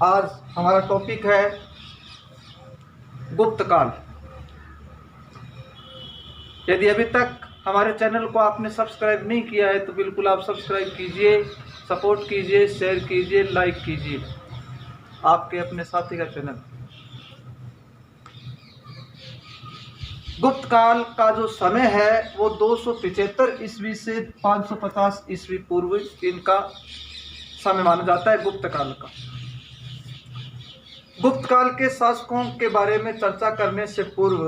आज हमारा टॉपिक है गुप्त काल। यदि अभी तक हमारे चैनल को आपने सब्सक्राइब नहीं किया है तो बिल्कुल आप सब्सक्राइब कीजिए, सपोर्ट कीजिए, शेयर कीजिए, लाइक कीजिए। आपके अपने साथी का चैनल। गुप्त काल का जो समय है वो 275 ईस्वी से 550 ईस्वी पूर्व इनका समय माना जाता है गुप्त काल का। गुप्त काल के शासकों के बारे में चर्चा करने से पूर्व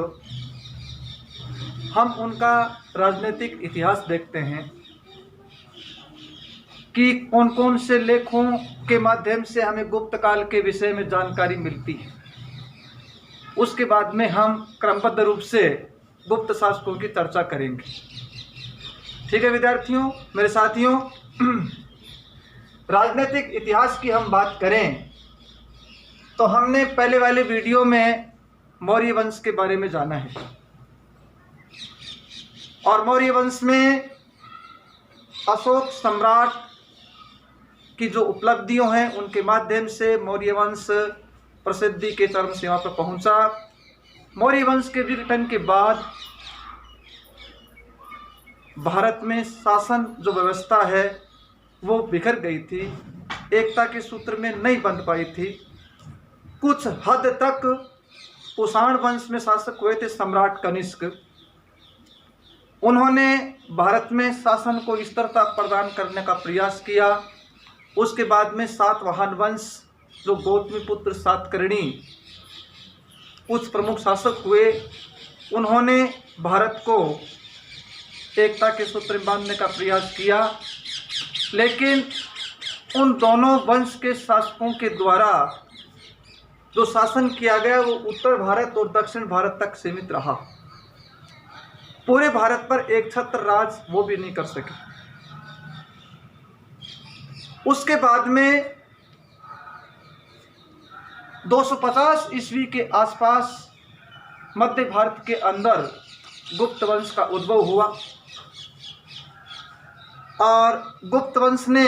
हम उनका राजनीतिक इतिहास देखते हैं कि कौन कौन से लेखों के माध्यम से हमें गुप्त काल के विषय में जानकारी मिलती है। उसके बाद में हम क्रमबद्ध रूप से गुप्त शासकों की चर्चा करेंगे। ठीक है विद्यार्थियों, मेरे साथियों, राजनीतिक इतिहास की हम बात करें तो हमने पहले वाले वीडियो में मौर्य वंश के बारे में जाना है और मौर्य वंश में अशोक सम्राट की जो उपलब्धियों हैं उनके माध्यम से मौर्य वंश प्रसिद्धि के चरम सीमा पर पहुंचा। मौर्य वंश के विघटन के बाद भारत में शासन जो व्यवस्था है वो बिखर गई थी, एकता के सूत्र में नहीं बंध पाई थी। कुछ हद तक कुषाण वंश में शासक हुए थे सम्राट कनिष्क। उन्होंने भारत में शासन को स्थिरता प्रदान करने का प्रयास किया। उसके बाद में सातवाहन वंश जो गौतमी पुत्र सातकर्णी कुछ प्रमुख शासक हुए। उन्होंने भारत को एकता के सूत्र में बांधने का प्रयास किया, लेकिन उन दोनों वंश के शासकों के द्वारा जो शासन किया गया वो उत्तर भारत और दक्षिण भारत तक सीमित रहा। पूरे भारत पर एक छत्र राज वो भी नहीं कर सके। उसके बाद में 250 ईस्वी के आसपास मध्य भारत के अंदर गुप्त वंश का उद्भव हुआ और गुप्त वंश ने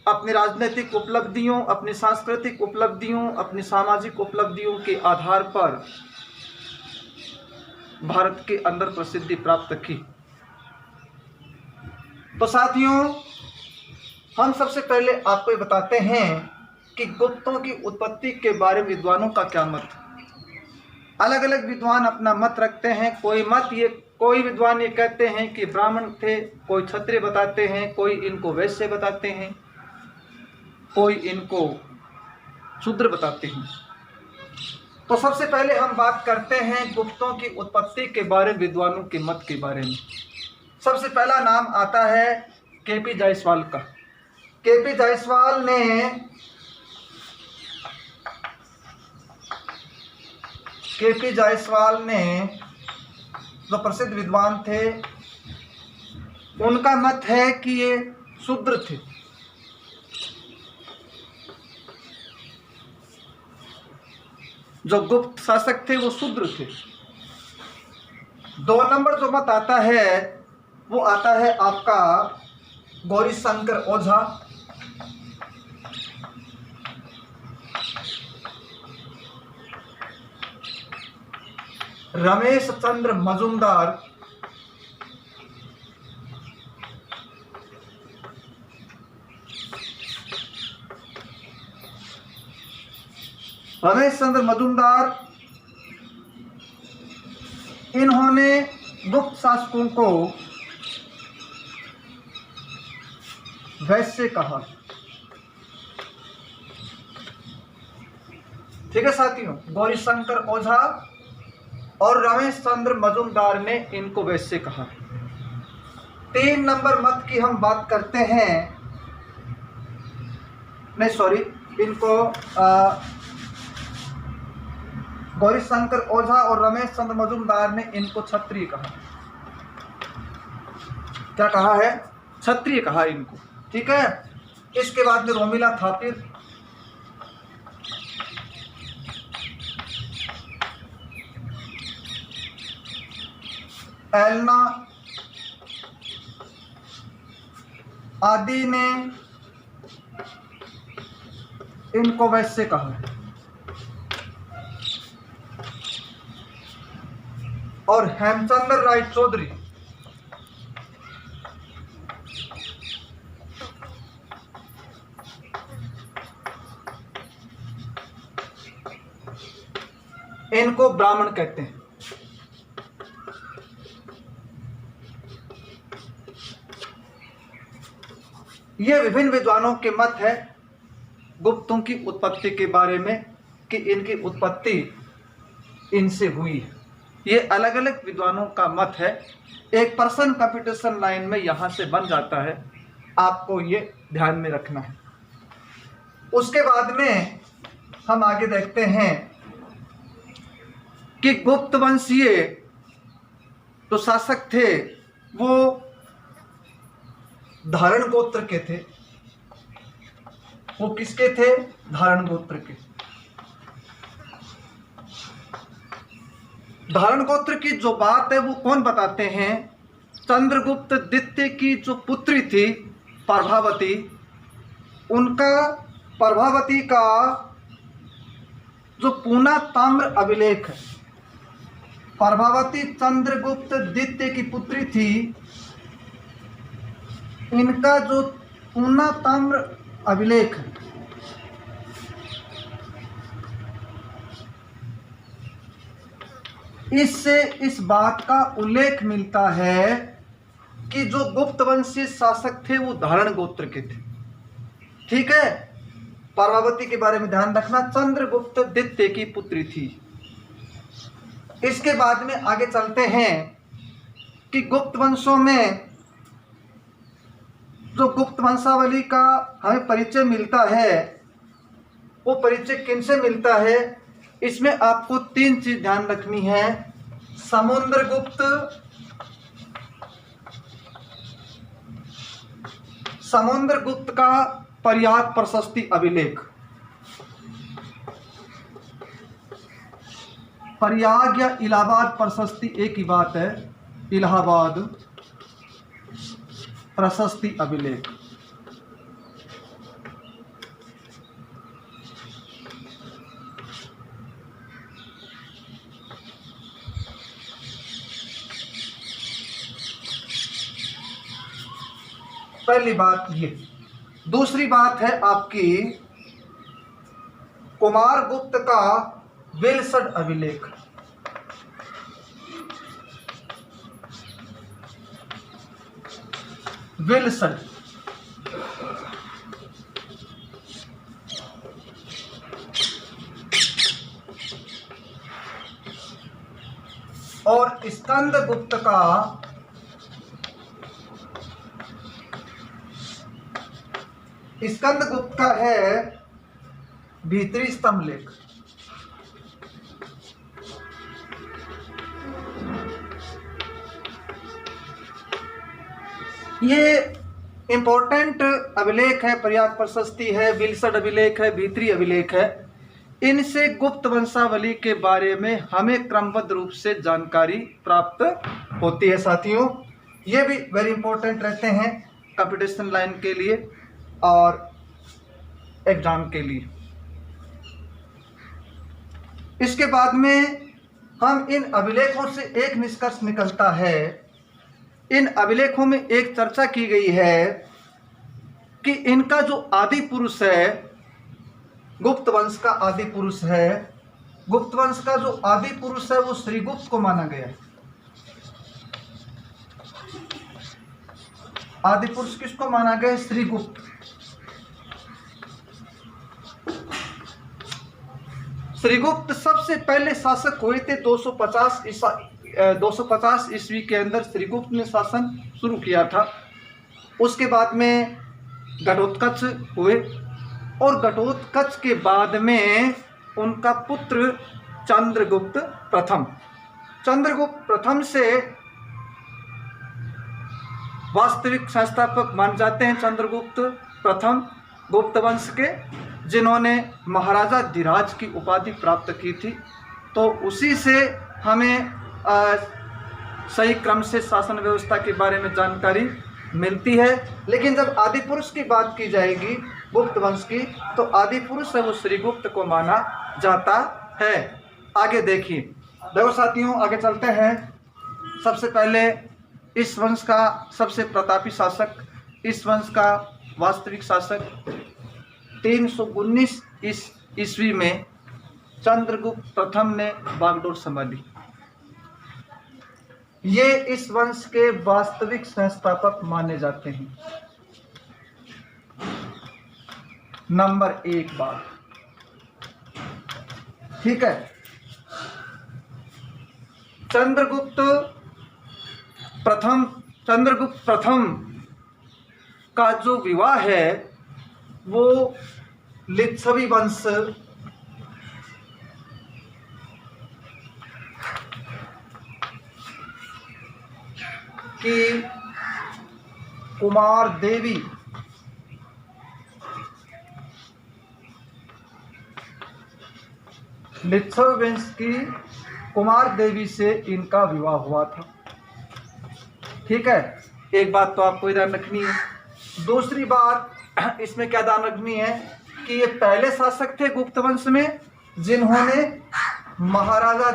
अपनी राजनीतिक उपलब्धियों, अपनी सांस्कृतिक उपलब्धियों, अपनी सामाजिक उपलब्धियों के आधार पर भारत के अंदर प्रसिद्धि प्राप्त की। तो साथियों, हम सबसे पहले आपको बताते हैं कि गुप्तों की उत्पत्ति के बारे में विद्वानों का क्या मत। अलग अलग विद्वान अपना मत रखते हैं। कोई विद्वान ये कहते हैं कि ब्राह्मण थे, कोई क्षत्रिय बताते हैं, कोई इनको वैश्य बताते हैं, कोई इनको शूद्र बताते हैं। तो सबसे पहले हम बात करते हैं गुप्तों की उत्पत्ति के बारे में विद्वानों के मत के बारे में। सबसे पहला नाम आता है केपी जायसवाल का। केपी जायसवाल ने जो प्रसिद्ध विद्वान थे उनका मत है कि ये शूद्र थे। जो गुप्त शासक थे वो शूद्र थे। 2 नंबर जो मत आता है वो आता है आपका गौरीशंकर ओझा। रमेश चंद्र मजुमदार, इन्होंने गुप्त शासकों को वैश्य कहा। ठीक है साथियों, गौरीशंकर ओझा और रमेश चंद्र मजुमदार ने इनको वैश्य कहा। 3 नंबर मत की हम बात करते हैं, नहीं सॉरी, इनको गौरीशंकर ओझा और रमेश चंद्र मजुमदार ने इनको क्षत्रिय कहा। क्या कहा है? क्षत्रिय कहा इनको। ठीक है। इसके बाद में रोमिला थापिर, एलना आदि ने इनको वैश्य कहा है। और हेमचंद्र राय चौधरी इनको ब्राह्मण कहते हैं। ये विभिन्न विद्वानों के मत है गुप्तों की उत्पत्ति के बारे में कि इनकी उत्पत्ति इनसे हुई है। ये अलग अलग विद्वानों का मत है। एक पर्सन कंपटीशन लाइन में यहाँ से बन जाता है, आपको ये ध्यान में रखना है। उसके बाद में हम आगे देखते हैं कि गुप्त वंशीय जो शासक थे वो धारण गोत्र के थे। वो किसके थे? धारण गोत्र के। धारण गोत्र की जो बात है वो कौन बताते हैं? चंद्रगुप्त द्वितीय की जो पुत्री थी प्रभावती, उनका प्रभावती का जो पूना ताम्र अभिलेख है, प्रभावती चंद्रगुप्त द्वितीय की पुत्री थी, इनका जो पूना ताम्र अभिलेख है इससे इस बात का उल्लेख मिलता है कि जो गुप्त वंशीय शासक थे वो धारण गोत्र के थे। ठीक है, प्रभावती के बारे में ध्यान रखना, चंद्रगुप्त द्वितीय की पुत्री थी। इसके बाद में आगे चलते हैं कि गुप्त वंशों में जो गुप्त वंशावली का हमें परिचय मिलता है वो परिचय किनसे मिलता है? इसमें आपको तीन चीज ध्यान रखनी है। समुद्रगुप्त, समुद्रगुप्त का प्रयाग प्रशस्ति अभिलेख, प्रयाग या इलाहाबाद प्रशस्ति एक ही बात है, इलाहाबाद प्रशस्ति अभिलेख। पहली बात ये। दूसरी बात है आपकी कुमार गुप्त का विल्सड अभिलेख। विल्सड और स्कंदगुप्त का स्कंदगुप्त का है भीतरी स्तंभ लेख। ये इंपॉर्टेंट अभिलेख है, प्रयाग प्रशस्ति है, विल्सड अभिलेख है, भीतरी अभिलेख है। इनसे गुप्त वंशावली के बारे में हमें क्रमबद्ध रूप से जानकारी प्राप्त होती है। साथियों, ये भी वेरी इंपॉर्टेंट रहते हैं कंपटीशन लाइन के लिए और एग्जाम के लिए। इसके बाद में हम इन अभिलेखों से एक निष्कर्ष निकलता है। इन अभिलेखों में एक चर्चा की गई है कि इनका जो आदि पुरुष है, गुप्त वंश का आदि पुरुष है, गुप्त वंश का जो आदि पुरुष है वो श्रीगुप्त को माना गया है। आदि पुरुष किसको माना गया? श्रीगुप्त। श्रीगुप्त सबसे पहले शासक हुए थे 250 ईस्वी के अंदर श्रीगुप्त ने शासन शुरू किया था। उसके बाद में घटोत्कच हुए और घटोत्कच के बाद में उनका पुत्र चंद्रगुप्त प्रथम, चंद्रगुप्त प्रथम से वास्तविक संस्थापक मान जाते हैं चंद्रगुप्त प्रथम गुप्त वंश के, जिन्होंने महाराजा धीराज की उपाधि प्राप्त की थी। तो उसी से हमें सही क्रम से शासन व्यवस्था के बारे में जानकारी मिलती है। लेकिन जब आदि पुरुष की बात की जाएगी गुप्त वंश की, तो आदि पुरुष है वो श्रीगुप्त को माना जाता है। आगे देखिए, देखो साथियों, आगे चलते हैं। सबसे पहले इस वंश का सबसे प्रतापी शासक, इस वंश का वास्तविक शासक 319 ईस्वी में चंद्रगुप्त प्रथम ने बागडोर संभाली। ये इस वंश के वास्तविक संस्थापक माने जाते हैं। नंबर 1 बात, ठीक है। चंद्रगुप्त प्रथम का जो विवाह है वो लिच्छवी वंश की कुमार देवी लिच्छवी वंश की कुमार देवी से इनका विवाह हुआ था, ठीक है। एक बात तो आपको ध्यान रखनी है। दूसरी बात इसमें क्या ध्यान रखनी है कि ये पहले शासक थे गुप्त वंश में जिन्होंने महाराजा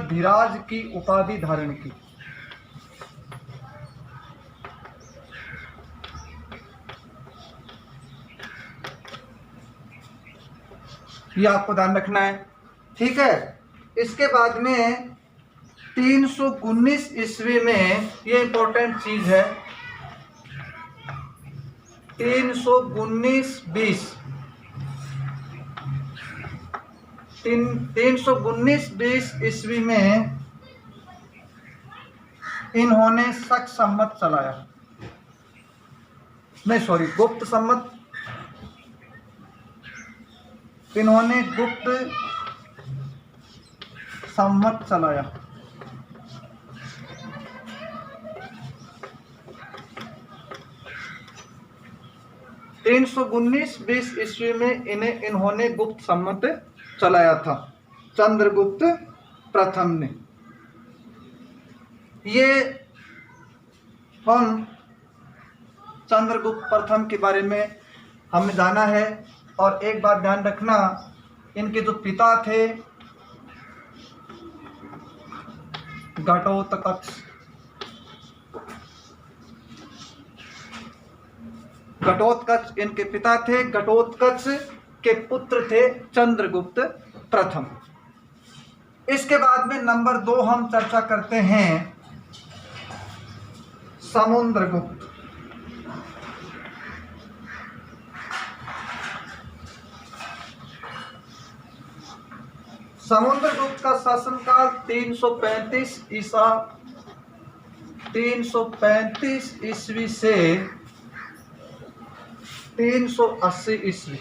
धीराज की उपाधि धारण की। ये आपको ध्यान रखना है, ठीक है। इसके बाद में 319 ईस्वी में, ये इंपॉर्टेंट चीज है, 319-20 ईस्वी में इन्होंने शक सम्मत चलाया, नहीं सॉरी गुप्त सम्मत, इन्होंने गुप्त सम्मत चलाया। तीन 319-20 ईस्वी में इन्होंने गुप्त सम्मत चलाया था चंद्रगुप्त प्रथम ने। ये हम चंद्रगुप्त प्रथम के बारे में हमें जाना है। और एक बात ध्यान रखना, इनके जो पिता थे घटोत्कच, इनके पिता थे। घटोत्कच के पुत्र थे चंद्रगुप्त प्रथम। इसके बाद में नंबर 2 हम चर्चा करते हैं समुद्रगुप्त। समुद्रगुप्त का शासनकाल 335 ईस्वी से 380 ईस्वी,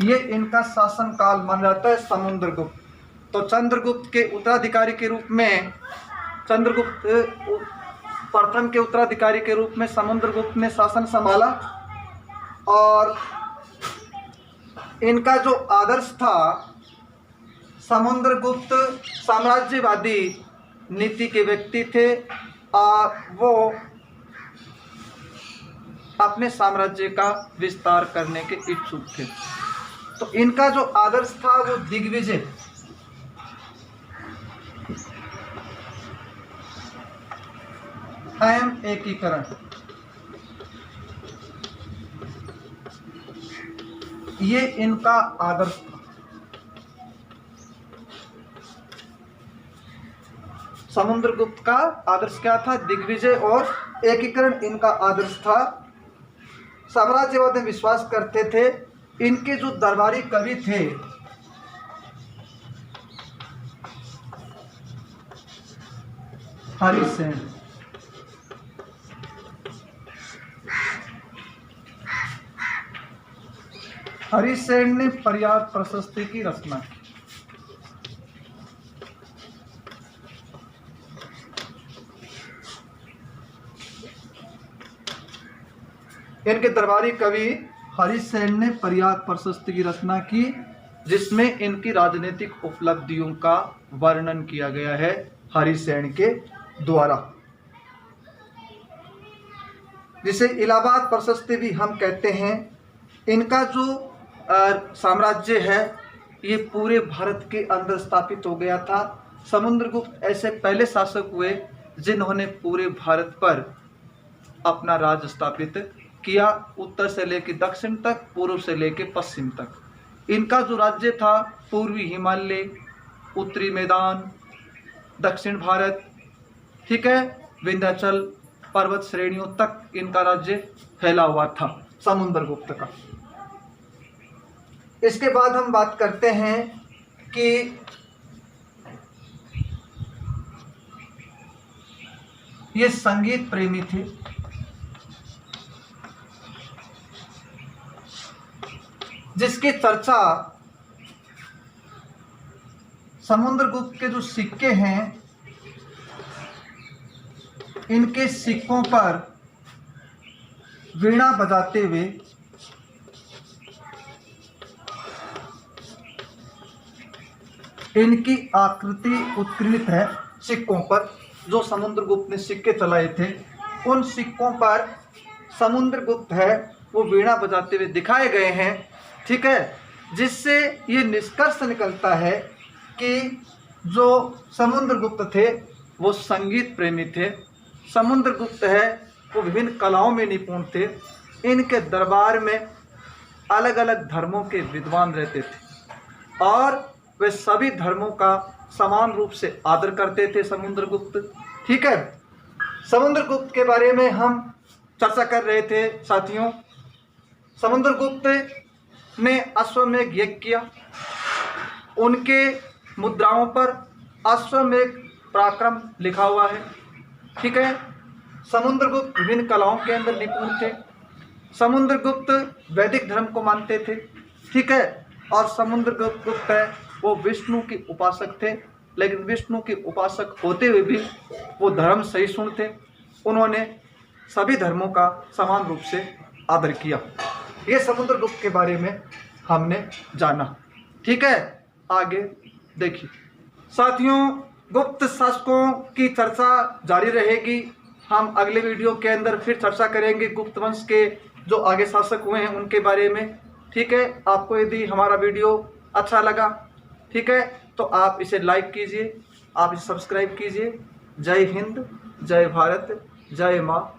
ये इनका शासनकाल माना जाता है समुद्रगुप्त। तो चंद्रगुप्त के उत्तराधिकारी के रूप में, चंद्रगुप्त प्रथम के उत्तराधिकारी के रूप में समुद्रगुप्त ने शासन संभाला। और इनका जो आदर्श था, समुद्रगुप्त साम्राज्यवादी नीति के व्यक्ति थे और वो अपने साम्राज्य का विस्तार करने के इच्छुक थे। तो इनका जो आदर्श था वो दिग्विजय, एवं एकीकरण, ये इनका आदर्श था। समुद्रगुप्त का आदर्श क्या था? दिग्विजय और एकीकरण इनका आदर्श था। साम्राज्यवाद में विश्वास करते थे। इनके जो दरबारी कवि थे हरिसेन, हरिसेन ने पर्याप्त प्रशस्ति की रचना की। इनके दरबारी कवि हरिसेन ने पर्याप्त प्रशस्ति की रचना की जिसमें इनकी राजनीतिक उपलब्धियों का वर्णन किया गया है हरिसेन के द्वारा, जिसे इलाहाबाद प्रशस्ति भी हम कहते हैं। इनका जो साम्राज्य है ये पूरे भारत के अंदर स्थापित हो गया था। समुद्रगुप्त ऐसे पहले शासक हुए जिन्होंने पूरे भारत पर अपना राज स्थापित किया, उत्तर से लेकर दक्षिण तक, पूर्व से लेकर पश्चिम तक। इनका जो राज्य था पूर्वी हिमालय, उत्तरी मैदान, दक्षिण भारत, ठीक है, विंध्याचल पर्वत श्रेणियों तक इनका राज्य फैला हुआ था समुद्रगुप्त का। इसके बाद हम बात करते हैं कि ये संगीत प्रेमी थे। जिसकी चर्चा समुद्रगुप्त के जो सिक्के हैं, इनके सिक्कों पर वीणा बजाते हुए इनकी आकृति उत्कीर्णित है। सिक्कों पर जो समुद्रगुप्त ने सिक्के चलाए थे, उन सिक्कों पर समुद्रगुप्त है वो वीणा बजाते हुए दिखाए गए हैं, ठीक है। जिससे ये निष्कर्ष निकलता है कि जो समुद्रगुप्त थे वो संगीत प्रेमी थे। समुद्रगुप्त है वो विभिन्न कलाओं में निपुण थे। इनके दरबार में अलग अलग धर्मों के विद्वान रहते थे और वे सभी धर्मों का समान रूप से आदर करते थे समुद्रगुप्त, ठीक है। समुद्रगुप्त के बारे में हम चर्चा कर रहे थे साथियों। समुद्रगुप्त ने अश्वमेध यज्ञ किया। उनके मुद्राओं पर अश्वमेध पराक्रम लिखा हुआ है, ठीक है। समुद्रगुप्त विभिन्न कलाओं के अंदर निपुण थे। समुद्रगुप्त वैदिक धर्म को मानते थे, ठीक है। और समुद्रगुप्त है वो विष्णु के उपासक थे, लेकिन विष्णु के उपासक होते हुए भी वो धर्म सहिष्णु थे। उन्होंने सभी धर्मों का समान रूप से आदर किया। ये समुद्रगुप्त के बारे में हमने जाना, ठीक है। आगे देखिए साथियों, गुप्त शासकों की चर्चा जारी रहेगी। हम अगले वीडियो के अंदर फिर चर्चा करेंगे गुप्त वंश के जो आगे शासक हुए हैं उनके बारे में, ठीक है। आपको यदि हमारा वीडियो अच्छा लगा, ठीक है, तो आप इसे लाइक कीजिए, आप इसे सब्सक्राइब कीजिए। जय हिंद, जय भारत, जय माँ।